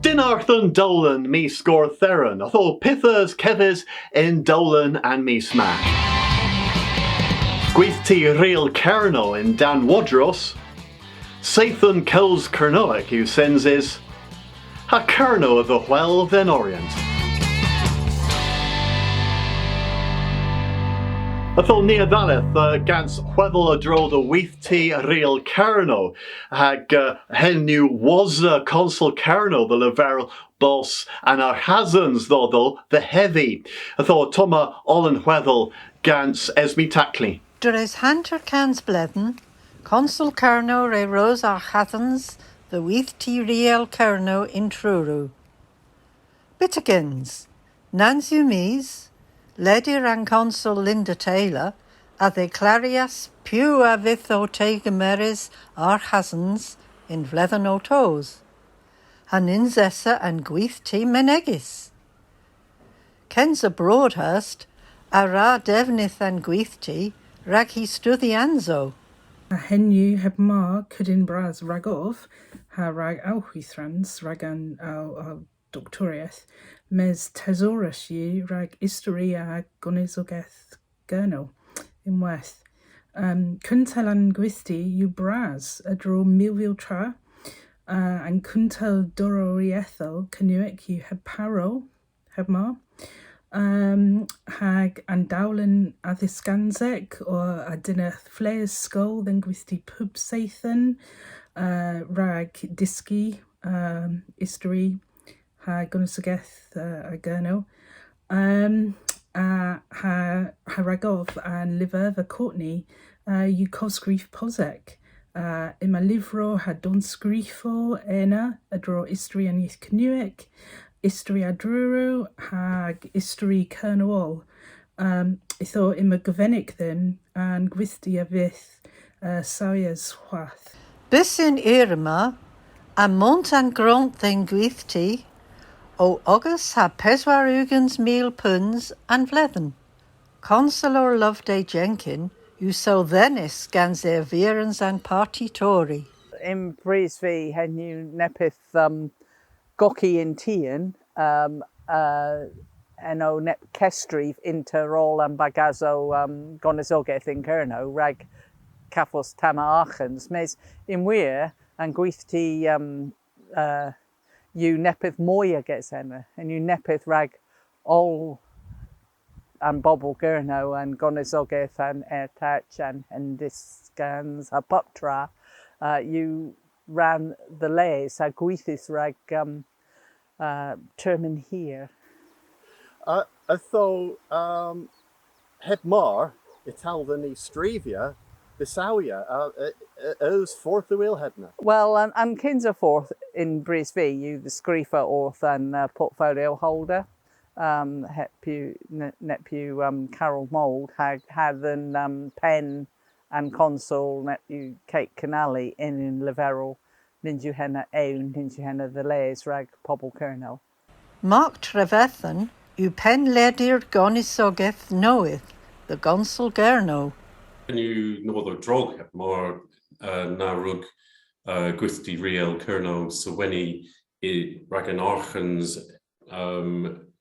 Dinarthon Dolan me score theron, although pithers kevis in Dolan and me smack. Gweithti real Kerno in Dan Wadros. Sathan kills Kernoic who sends is ha Kerno of the well then Orient. Athol nia dhaleth gans chweddol a dro the weithti real Kerno hag henu was consul Kerno the leverel boss and our hazens dodol the heavy. Athol Toma ollen chweddol gans esmi takli. Der is Hunter Cans Bledden, Consul Kerno re Rose our hazens the weithti real Kerno in Truru. Bitigins, Nancy Mies, Lady and Consul Linda Taylor, a the Clarias Pew a vitho tegemeris our hazens in Vlethen o toes, han inzessa and gweithti menegis. Kens a Broadhurst, a ra devnith and gweithti, rag he studdi anzo. A henu heb mar cydyn bras ragov, ha rag awchwithrans ragan au doctoriaeth, mes tesaurus ye rag isteri a gonizogeth gernol in weth. Kuntel an gwisti yw bras a dro milfil tra, and kuntel dororiethel cynuic yw heb paro, heb mar. Hag andaulen athisganzek or a dinner flares skull then gwisti pub sathan rag diski isteri ha gonusageth a gurno ha ragov and liverva Courtney you cosgrief posek ima livro ha don sgrifo ena a draw isteri and yith cnuic Istri adruru hag istri kernol. Itho ima govenik then and gwisti a vith sawyers hwath. Bisin irma, a mont and gront then gwythti, o August ha peswarugans meal puns and vlethen. Consular Loveday Jenkin, you so thenis gans their virans and party Tory. In Brisbane, hen you nepith Goki in Tian, eno nep kestriv inter all and bagazo gonizogeth in Kerno, rag kafos tama achens, mes in weir and gwythti you nepith moya gets enna, and you nepith rag all and bobble Kerno and gonizogeth and ertach and this scans a buptra, you ran the lays a gwythis rag termin here. Atho heb mar ital than Strevia, Bisawia, os fourth the wheel hedna. Well, and Kinza fourth in Brisbane, you the screefer orth and portfolio holder. Hepu Carol Mould had an pen and console net you Kate Canali in Leverel. Ninju henna ewn, ninju henna the lays rag pobble kernel. Mark Trevethan, u pen ledir gonisogeth knoweth, the gonsul gerno. You know the drog heb more narug gwisti real kerno so when he ragan archens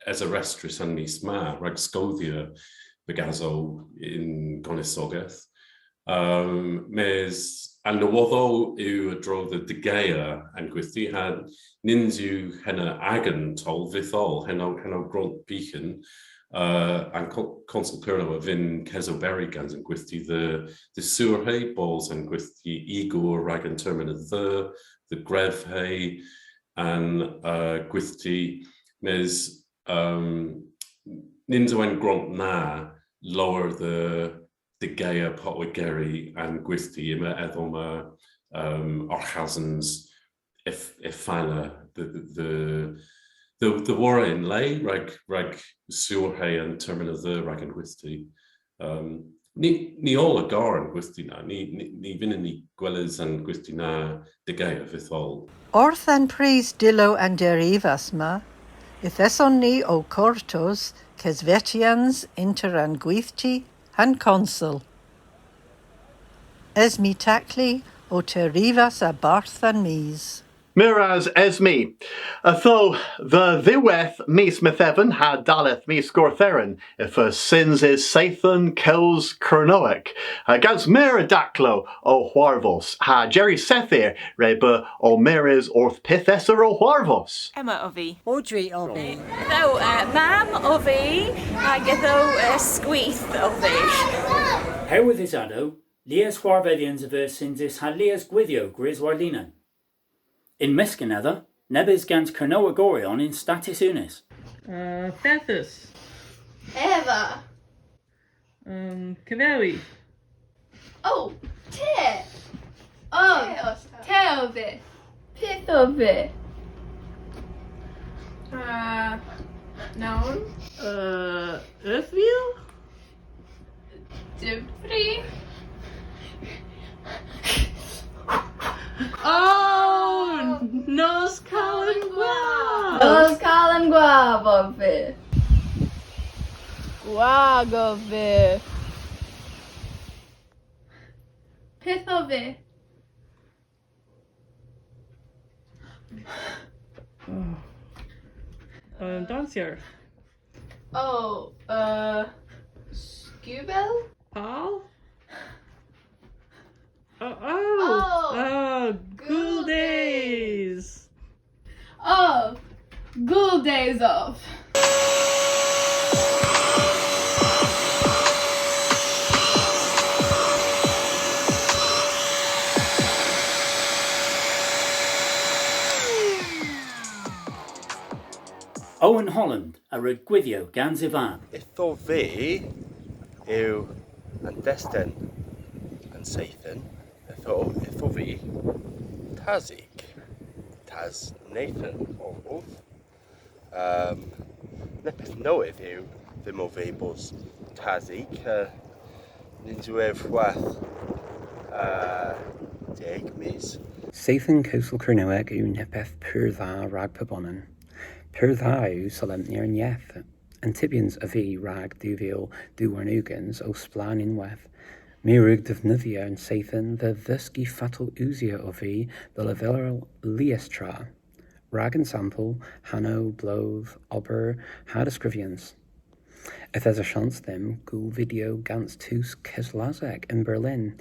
as a restris and nisma rag scodia begazo in gonisogeth mes and although you drove the Degea and gwithi had ninzu henna agan told vithol henna grunt beacon and consul kerno of in kezoberry gans and gwithi the sewer hay balls and gwithi igor ragan termina the grev hay and gwithi mes ninzu and grunt na lower the Gaya Potwigeri and Gwithi ima edoma Archazens Ifala the war in lay rag Surhay and termina the rag and Gwithi ni all agar and Gwithi na ni vin ni gwellas and Gwithi na de Gaya vithol Orth and Pries Dillo and Derivasma, if eson ni o cortos kesvetians inter and Gwithi and consul. Esmi takli o terivas a barth and mies. Miraz Esme. Tho the ddiweth mis Methevan had daleth mis Gortherin, if sins is Sathan Kels Kernoek. Gans Mira Daclo o Huarvos, ha Jerry Sethir, reba o Miraz orth Pithesser o Huarvos. Emma o fi. Audrey o fi. Tho mam o fi, a gytho sgwith o fi. Herwydd is ado, Lias Huarvedians of Syndis ha Lias Gwithio Gris Warlinan. In Miscanether, Nebis gans Kernoagorion in Status Unis. Thethus. Eva. Cavewi. Oh, te. Oh, teovi. Pithovi. Noun. Earthview? Dubri. Oh, Nos Calangua. Os calan guavovi. Guagovi. Pithovi. Dancier. Oh, Scubel? Paul? Ghoul Days. Oh, Ghoul Days Off. Owen Holland, a Regwithio gans Ivan. Itho fi yw yn destyn yn seithyn. Itho fi Tazig. Taz Nathan o wrth. Nepeth newydd yw ddim o fi bos Tazig. Nid yw ef wath 10 mis. Sathan Coastal Kernoeg yw nepeth pur dda rag pabonan. Pur dda yw solemnir yn ieth. Antibians a fi rag dufiol duwarnugans o splan unweth. Mirug defnyddio yn Sathan the ddysgu fatal uzia o fi the levelral liestra. Rag and sample, Hanno, Bloth, Ober, had ysgrifians. If there's a chance them, ghoul video gans tus Keslazek in Berlin.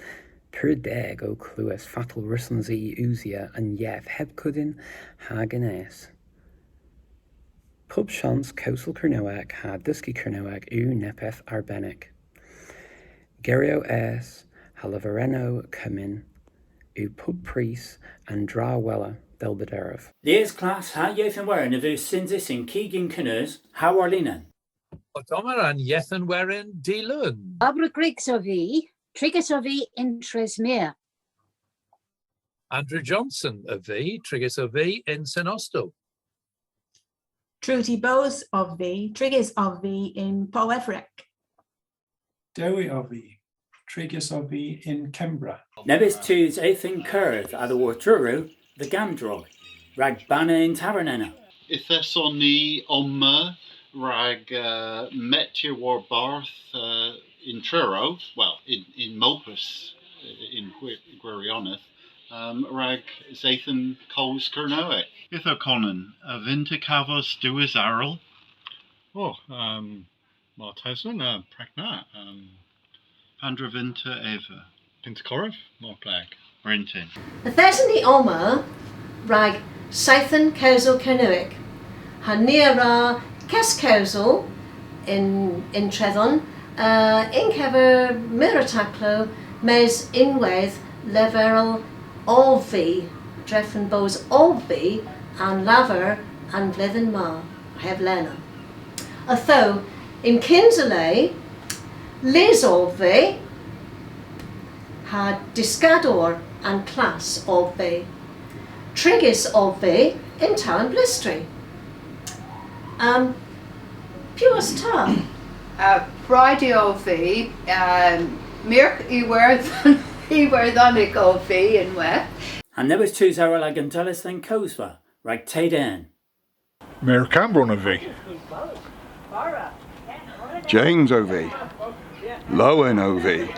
Pur deg o clues fatal russens I uzia and yef heb cudin hagenes. Pub chance Coastal Kernoeg had dysgu Kernoeg u nepeth arbenig. Gerio es halavereno cumin u pub pris and dra wella delbederov. Lias class ha Yethan Werin of Syndis in Keegan Canoes, how Warlinan. Otomaran Yethan Werin Dilun. Abra Griggs o fi, Trigus o fi in Tresmere. Andrew Johnson of V, Trigus of V in Senosto. Trudy Bowes of V, Trigus of V in Poefric. Dewi of V, Trigus of V in Kembra. Nebis tus Ethan Kurth a the Warturu, the Gamdrog, rag Banna in Tavernena. Ithesoni Omma, rag Metir War Barth in Truro, well, in Mopus, in Gwirioneth, rag Zathan Coles Kernoek. Itho Conan, Vinta Cavos Duis Arl. Oh, Martesan, Pragnat, Pandravinta Eva. Pintacorov, Morplag, Brintin. Thesni Oma, rag Sathan Kosel Kernoek. Hanira Kes Kosel in Trethon, Inkever Mirataclo, Mes Inweth, Leverel Olvi, Dreffen Bos Olvi, and Laver and Vlethen Ma, Hevlena. Although in Kinsley, Liz Olvi had Discador and Class Olvi, Trigus Olvi in Town Blistry. Puas Ta. Friday Olvi, Mirk Iwerthonic Olvi in West. And there was two Zarala Gonzalez than Kosva, rag Tayden. Mayor Cambron of V. James O.V. Lowen O.V.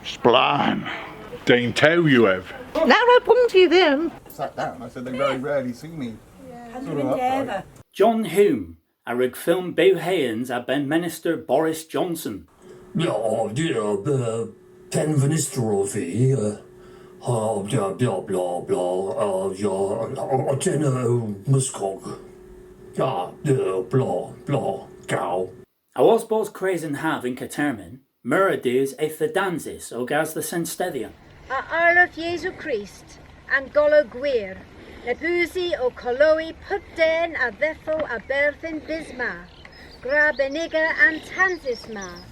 Splan. Dane Tau you have. Now I come to you then. Sat down. I said they very rarely see me. John Hume, a rig film Bew Hayens a Ben Minister Boris Johnson. Ja, det är Pen Minister of the bla bla bla bla ja, Jenna Muskog. Ja, det bla bla gau. I was both crazen have in Catermin, Muradus Ethedansis o gas the Senstedian. A Arlof Jesu Christ, and Golo Gwir, Nebuzi o Koloi Pupden a Vefo a Berthin Bisma, Grabeniga and Tansisma.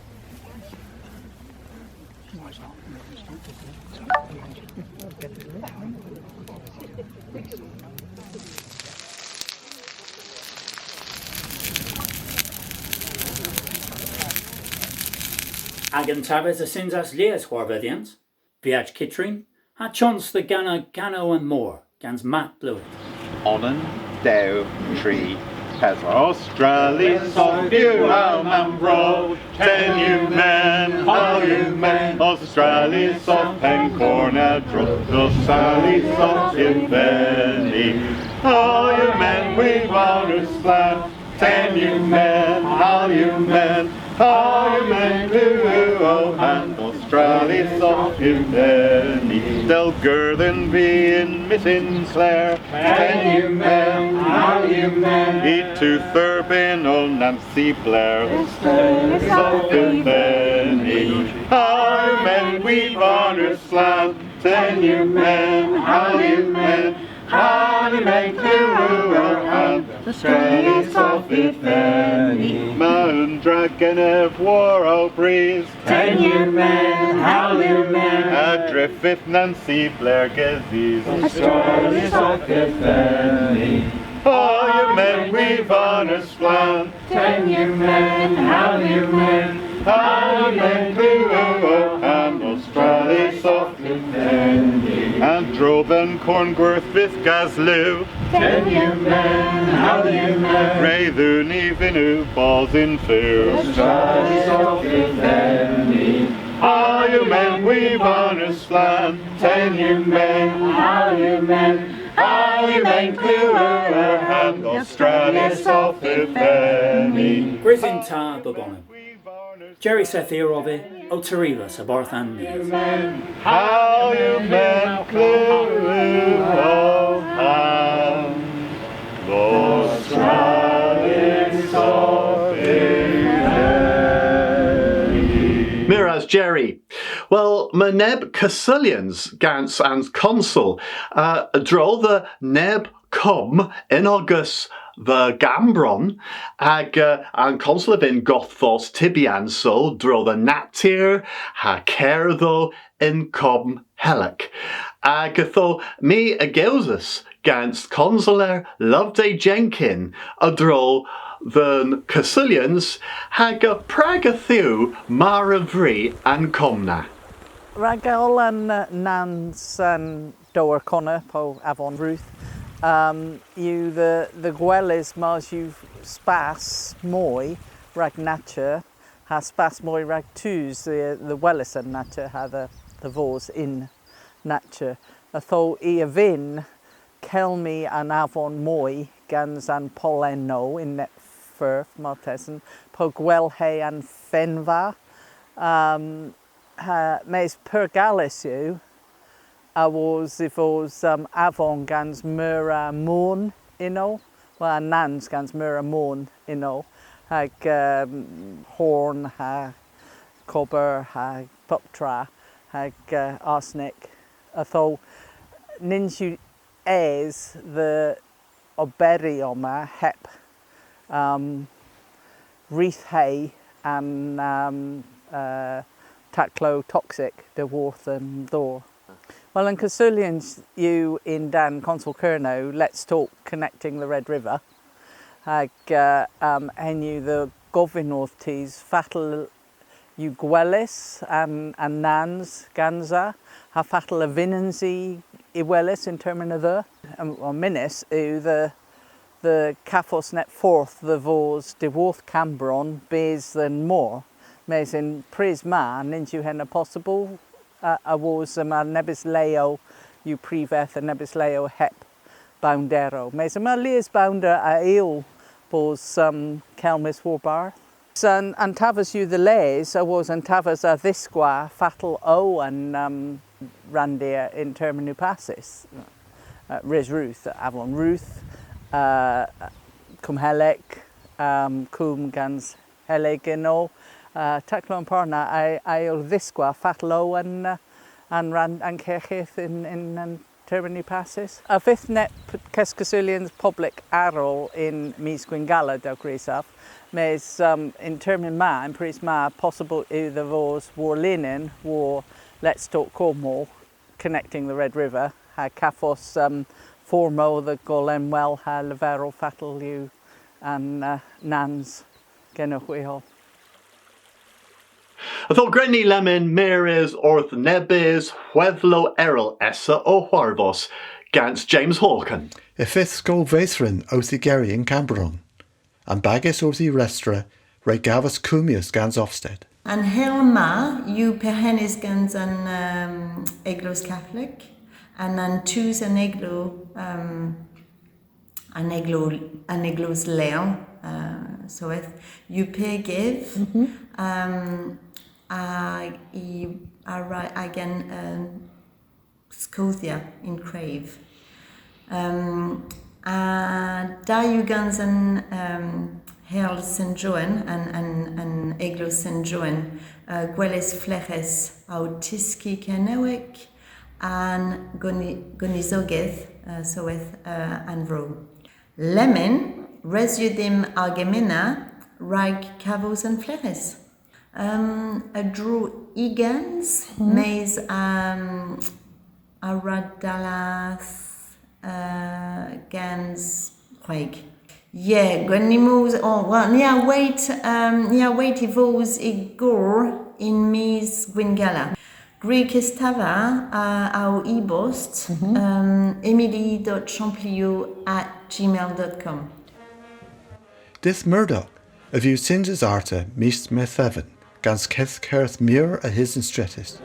Agan Tabes a Sinzas Leas Warvedians, Viaj Kitrin, ha chons the Gano and more, gans Matt Blewett. Onan, Dew, Tree, has Australis of you, man bro, 10 you men, how you men, Australis of Pencorna, Australis of Inveni, how you men, we've honours land, 10 you men, how you men, how you men, blue and Australis of Inveni, Del Girthen be in Missing Clare, 10 you men, how you men, eat to Thurbin o Nancy Blair, Australis of Inveni, how you men, we've honours land, 10 you men, how you men, how you men, blue and Australis of Inveni, Mountain Dragon of War o Breeze, 10 you men, how you men, Adrift Nancy Blair Gazees, Australis of Inveni, how you men, we've honours land, 10 you men, how you men, how you men, blue and Australis of Inveni, and Droven Corngworth Vithgas Liv, 10 you men, how you men, Raithun Evinu Balls in Fear, Australis of Inveni, how you men, we've honours land, 10 you men, how you men, how you men, clear and Australis of Inveni. Griffin Ta Babonum. Jerry Sethirovi, O Tarivas, a Barthan News. How you men, clear and Australis of Inveni. Miraz Jerry. Well, my neb Cassillians, Gans and Consul, draw the neb cum in August the Gambron, and Consul of in Gothfos Tibian, so draw the Natir, ha Kertho in cum Helic. Tho me Ageusus, Gans Consular Loveday Jenkin, a draw the Cassillians, hag a Pragathu, Maravri and Comna. Ragol and Nans and Dower Connor po Avon Ruth. You the Gwellis mars you spas moi rag nature ha spas moi rag twos the Wellis and nature ha the vors in nature. Tho I a vin Kelmi and Avon moi gans and Poleno in net firth Maltesan po Gwelhe and Fenva. Mes Pergalis you. I was if was Avon gans Mura Morn inno, well Nans gans Mura Morn inno, hag Horn, hag Cobber, hag Puptra, hag Arsenic. Although Ninju es the Oberioma hep Wreath hay and Taclo toxic the Worth and Thor. Well, in Cassillians, you in Dan Consul Kerno, let's talk connecting the Red River. And you the Govinorth teas, Fatal you Gwellis and Nans Ganza, ha Fatal a Vinanzi Iwelis in termina the, or Minis, the Cafos net forth the Vors de Worth Cambron, Bez than more, Mes in Prisma, Ninju Henna possible. I was nebis leo yw prifeth y nebys leo hep boundero. Mes yma lies bounder a eol bos Kelmis Warbarth. Yn antafas yw the les, a was antafas a ddisgwa fatal o yn randir in terminu passis. Res Ruth, Avalon Ruth, cum helec, cum gans helegino, taclon parna ail ddisgwa fatal o yn cerchith in terminu passis. A fifth net Cescasulians public arol in mis Gwingala del Grisaf. Mes in termin ma, in pris ma, possible either vos war linen, war Let's Talk Cornwall, connecting the Red River, ha cafos formo the golem well ha leverol fatal you and nans genohuiho. Atho Grenny Lemon, Meres, Orth Nebes, Huevlo Errol Essa o Huarvos, Gans James Hawken. Ifith Skol Vaithrin Othigeri in Camberon, and Baggis Orthi Restra, Regavus Cumius Gans Ofsted. And Helma, you perhenis gans an Eglos Catholic, and an twos an Eglos Leon, so if you pay give, again Scotia in Crave. Da you gans an Herl St. Joan and Eglos St. Joan, Gweles Fleches Autiski Kenewik and Gonizogeth, so with Anvro. Lemon, Resudim Argemina, Rag Cavos and Fleches. A drew Egans, Maze Aradalas, Gans, Quake. Yeah, Gwenimos, wait evos igor in mis Gwingala. Greek Estava, our e-bost, emily.champliou@gmail.com. This Murdoch, of you singes arte, mis metheven, gans keth kerth mur a his stratus.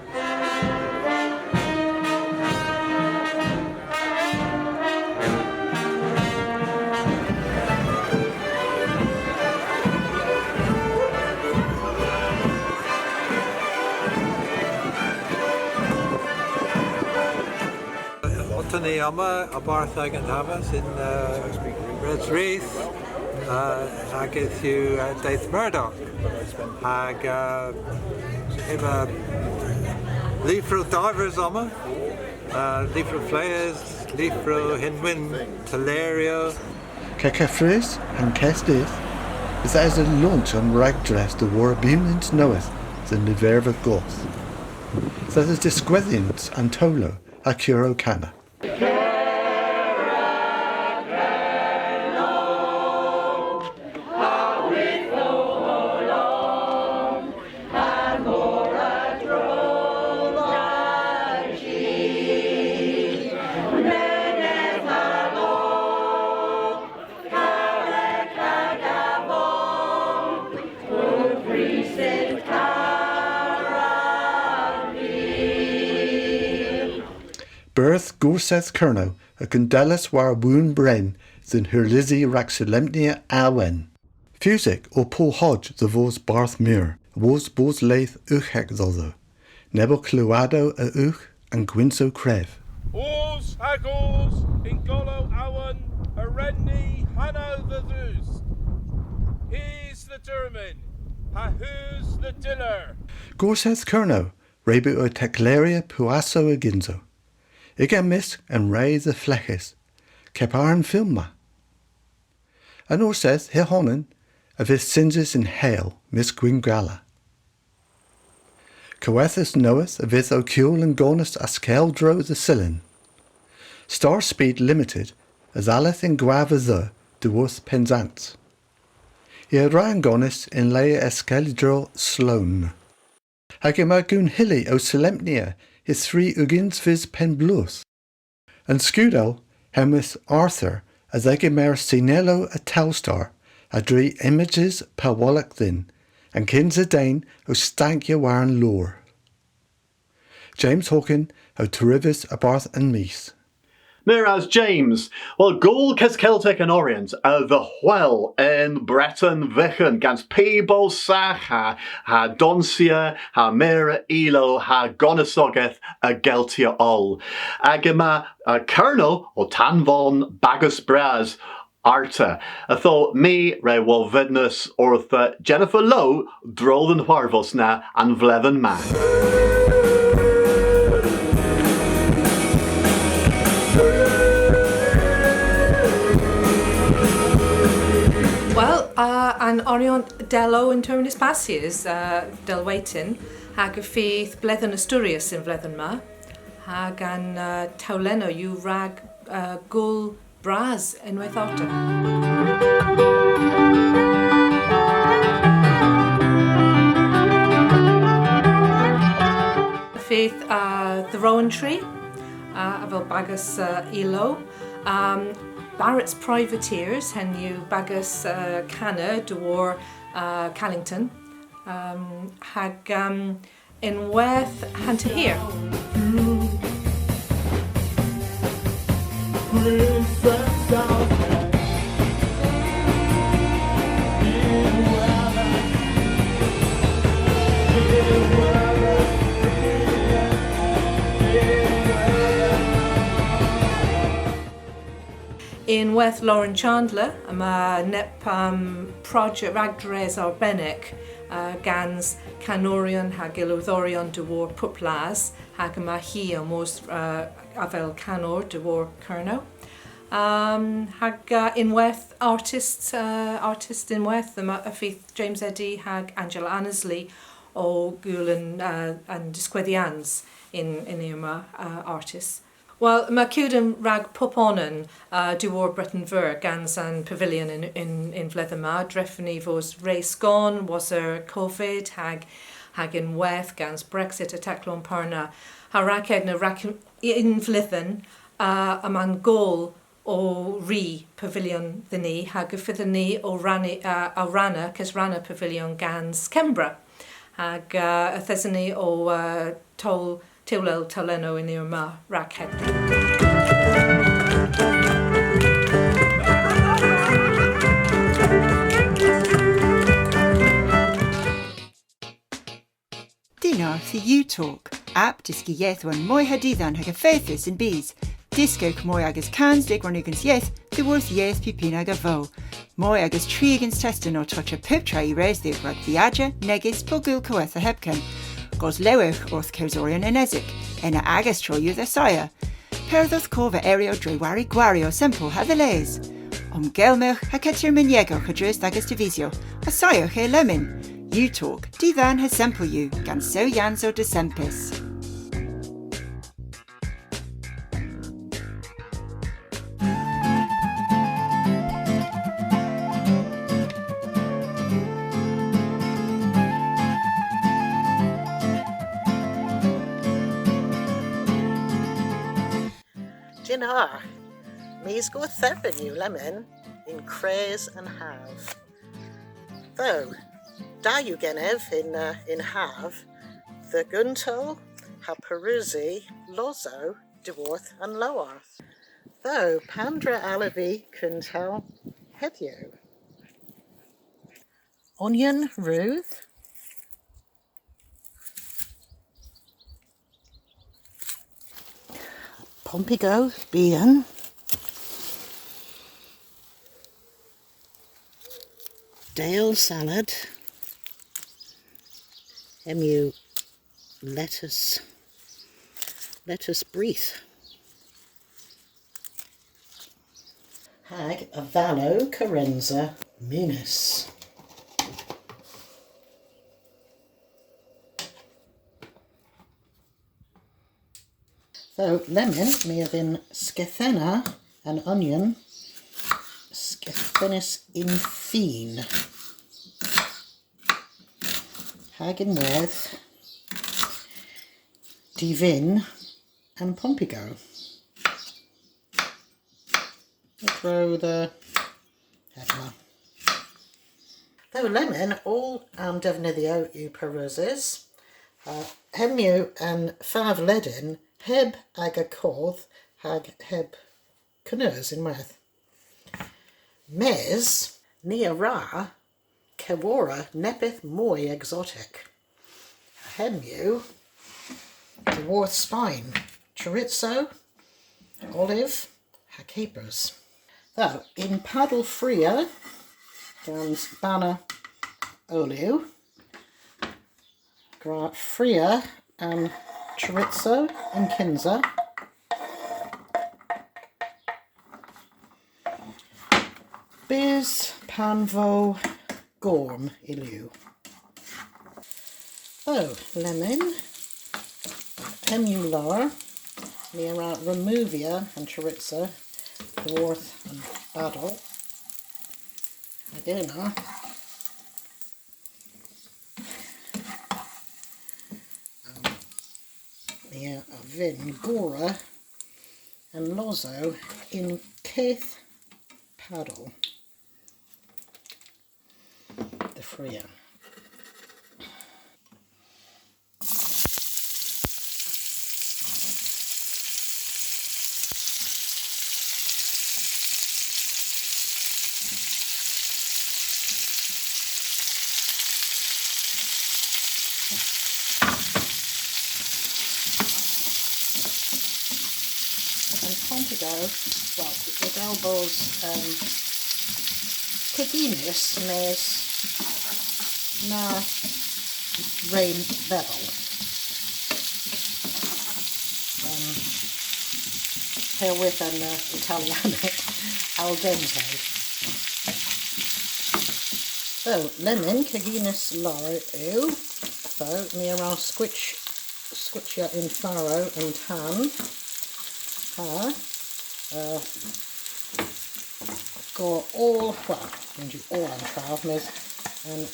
Tony Amma, a Barthag and Havas in Red's Wreath, Agith you Daith Murdoch, Hag Hima Leafro Divers Amma, Leafro Flayers, Leafro Hinwin, Telerio. Kekefres and Kestis is as a launch on rag dress the war beamlins knoweth than the verva goth. That is disquethians and tolo a curo cana. Birth Gorseth Kerno, a Gundelis war woon brain, than her Lizzie Raxilemnia Awen. Fusic or Paul Hodge the vos Barth Muir, was bos laith uchek thother, Nebo Cluado a uch and Gwinso Crev. Oars, Haggles, Ingolo Awan, Arenni, Hano the Thus. He's the Durman, Hahoos the Diller. Gorseth Kerno, Rebu o Teclaria Puasso a Ginzo. Iga mis and ray the fleches, Keparan filma. And or says Hihonen, of his singes in hail, Miss Gwingala. Coethus knoweth of his ocule and gonus askeldro the Sillin. Star speed limited, as aleth in guava the worth penzance. Ie ryan gonus in leia eskeldro Sloan. Hagemagun hilly o Selempnia, his 3 ugins vis pen blues. And Scudel, hemis Arthur, as egemer sinello a Telstar, a drie images per wallach thin, and kins a dane o stank ye waren lore. James Hawken, o Terrivis abarth and Meath. Whereas James, well, Gaul kes Celtic and Orient, the Hwel in Breton Vichen, gans Peebles Sach, ha Doncia, ha Mera Elo, ha Gonisogeth, a Geltia Ol. Agama Colonel, o Tanvon Bagus Braz, Arta. Tho me re wol vidnus ortha Jennifer Lowe, Drolden Harvos na, and Vleven Ma. Well, an orion dello in terminus passius, del waitin, hag a faith blethen Asturias in vlethen ma, hag an tauleno you rag gul bras in wethorta. Faith the rowan tree, avel bagus elo. Barrett's Privateers, hen you bagus canna dwar Callington, hag in Weth hanta here. In Weth Lauren Chandler, nep project ragdres arbenik, gans canorion hag iludorion de war puplas, hag hi almost avel canor de war kerno. Hag in Weth artist in Weth, a faith James Eddy hag Angela Annesley o Gulen and Disquedians in Irma artists. Well, Macudum rag puponen duor Breton Ver gans an pavilion in Vlethema, Drefni vos race gone, was there COVID, hag in Weth gans Brexit attack-lon parna, haraked na rak in Vlethen, a man gol o ri pavilion the ni, hag a ni o rana, kes rana pavilion gans Kembra, hag a thesani o tol Tiwlel Taleno in Irma Rakhet. Dinar for you talk. App diski yeth one moi hadithan hag a faithus in bees. Disco moi agus cans dig one against yeth, the worth yeth pipina gavo. Moi agus trigans testin or touch a pip tray raise the rug viaja, negis, bogul coetha hebken. Gos lewich orth Kersorian and Ezek, en a agus troyu the saya. Perdoth cova aereo drewari guario simple ha the lays. Gelmich ha ketir miniego hadris agus divisio, a saya he lemon. You talk, divan has simple you, gan so yanzo de sempis. Dinar, me's go thepin you lemon in craze and have. Though, da you genev in have, the gunto, ha perusi, lozo, deworth and lowarth. Though pandra alavi kuntel hedyo. Onion ruth. Pompigo, bean, Dale salad, emu lettuce breath, hag avallo carenza munis. So lemon may have been scathena, an onion, scathenus infine, hagen with divin and pompigo. Throw the headma. Though lemon, all defnyddio yw peruses, hemu and fav ledin heb ag a codd hag heb cynnyrs unwaith. Mes ni a ra cewora nepeth mwy exotic. Hemu dwarf spine, chorizo, olive, ha capers. Though in paddle fria gans banna oliw, gra fria and chorizo and kinza. Biz panvo gorm ilu. Oh, lemon, emular, near remuvia and chorizo, dwarf and battle. Agena. Near vin gora and lozo in Keith paddle. The fria. Go, well, with elbows, caginis nes na rain bevel. Herewith an Italianic al dente. So, lemon, caginis lar ew. So, near our squitcha in farrow and tan. Ha. Go all, well, and do all on travels and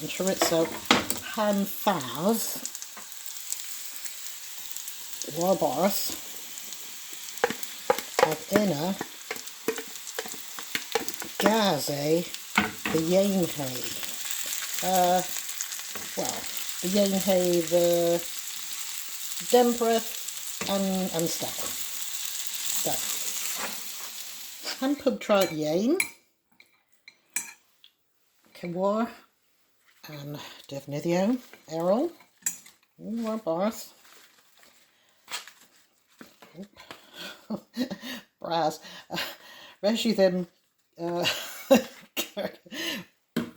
chorizo han fav warbarth of inna gaze the yainhay. Well, the yainhay, the dempreth and stuff. Han pub trad yain, cywar and defnyddio errol, war barth, bras, reshi them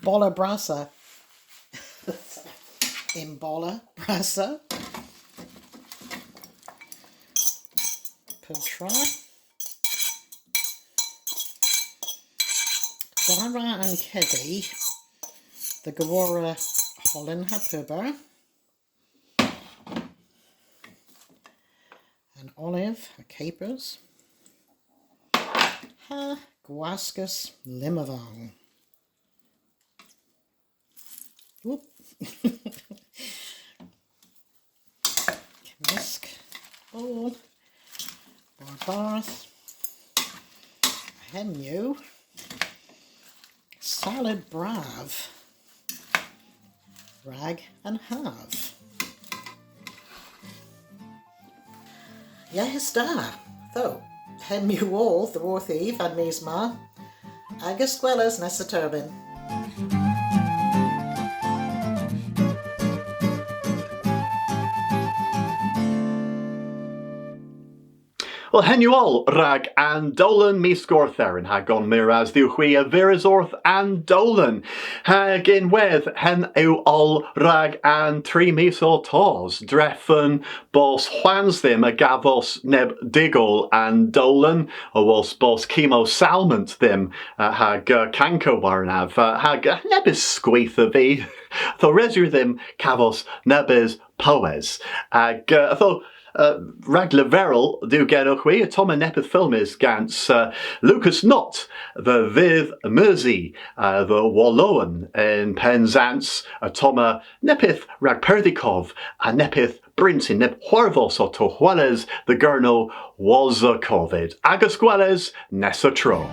bola brasa, in bola brasa, pub trad. Dara and Keddy, the Gawara Holland Hapuber, and olive, capers, ha guascus limavong. Whoop. Misk, ball, barbarth, hemu. Salad brav, rag and halve. Yes, da, though, hem you all, the worth eve and misma, agus quellas nessa turbin. Well, henuol rag and dolan mis gortherin hag on miraz diwchwi a virizorth and dolan hag in wedd hen ew ol rag and 3 mis o tos dreffen bos hwans them a gavos neb digol and dolan o was bos chemo salmont them hag canco warnav hag nebis squeath of e tho resur them cavos nebis poes hag tho Rag Leverel do genochwi, a Toma nepeth film is gans Lucas Not, the Viv Mersey, the Wallowan in Penzance, a Toma nepeth Rag Perdikov, a nepeth Brintin nep Horvos o Tohueles, the Gurno was a Covid. Agus Gueles Nessa Tro.